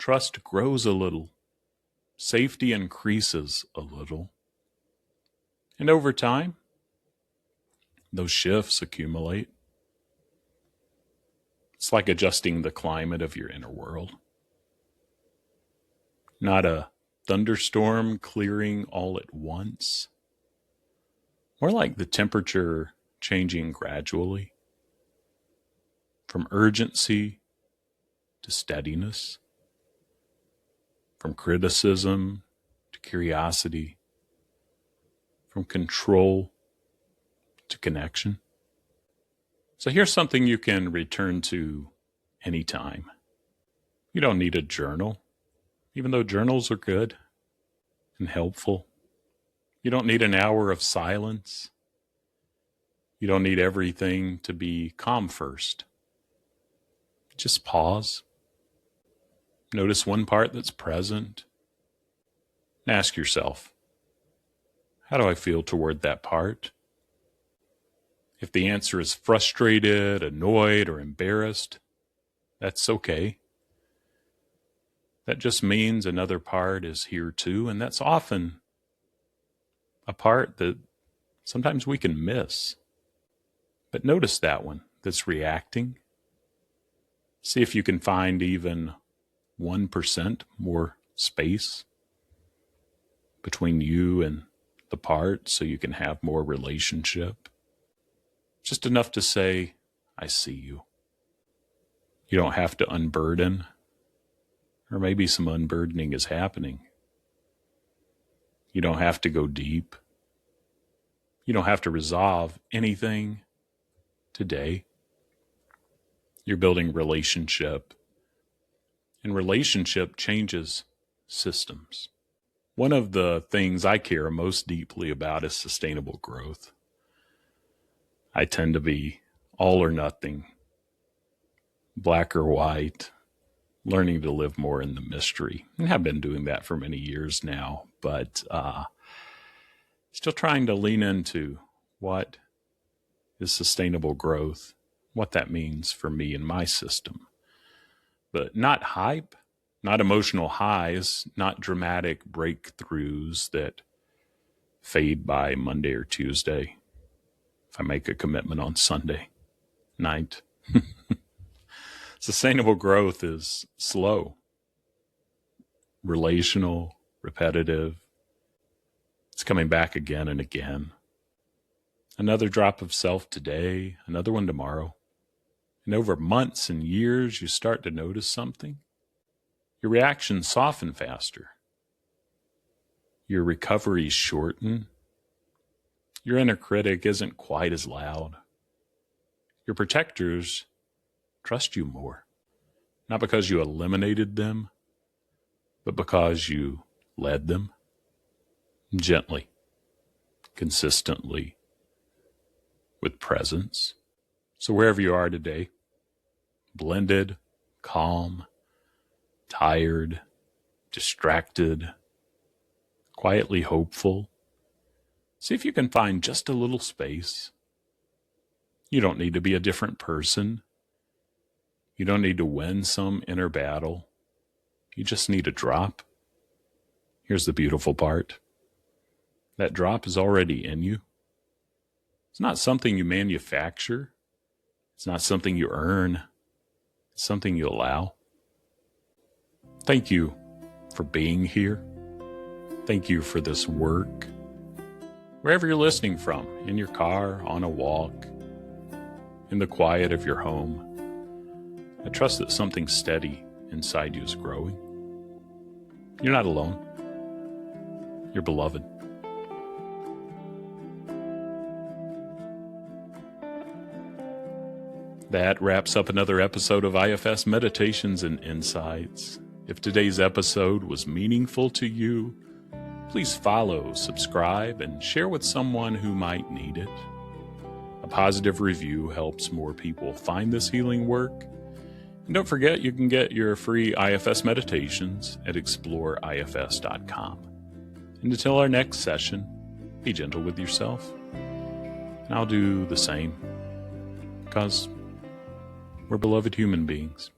trust grows a little, safety increases a little, and over time, those shifts accumulate. It's like adjusting the climate of your inner world. Not a thunderstorm clearing all at once, more like the temperature changing gradually from urgency to steadiness, from criticism to curiosity, from control to connection. So here's something you can return to anytime. You don't need a journal, even though journals are good and helpful. You don't need an hour of silence. You don't need everything to be calm first. Just pause. Notice one part that's present. And ask yourself, how do I feel toward that part? If the answer is frustrated, annoyed, or embarrassed, that's okay. That just means another part is here too, and that's often a part that sometimes we can miss. But notice that one that's reacting. See if you can find even 1% more space between you and the part so you can have more relationship. Just enough to say, I see you. You don't have to unburden, or maybe some unburdening is happening. You don't have to go deep. You don't have to resolve anything today. You're building relationship, and relationship changes systems. One of the things I care most deeply about is sustainable growth. I tend to be all or nothing, black or white, learning to live more in the mystery. And have been doing that for many years now, but still trying to lean into what is sustainable growth, what that means for me and my system. But not hype, not emotional highs, not dramatic breakthroughs that fade by Monday or Tuesday if I make a commitment on Sunday night. Sustainable growth is slow, relational, repetitive. It's coming back again and again. Another drop of self today, another one tomorrow. And over months and years, you start to notice something. Your reactions soften faster. Your recoveries shorten. Your inner critic isn't quite as loud. Your protectors trust you more. Not because you eliminated them, but because you led them gently, consistently, with presence. So wherever you are today, blended, calm, tired, distracted, quietly hopeful, see if you can find just a little space. You don't need to be a different person. You don't need to win some inner battle. You just need a drop. Here's the beautiful part. That drop is already in you. It's not something you manufacture. It's not something you earn. It's something you allow. Thank you for being here. Thank you for this work. Wherever you're listening from, in your car, on a walk, in the quiet of your home, I trust that something steady inside you is growing. You're not alone. You're beloved. That wraps up another episode of IFS Meditations and Insights. If today's episode was meaningful to you, please follow, subscribe, and share with someone who might need it. A positive review helps more people find this healing work. And don't forget, you can get your free IFS meditations at exploreifs.com. And until our next session, be gentle with yourself. And I'll do the same, because we're beloved human beings.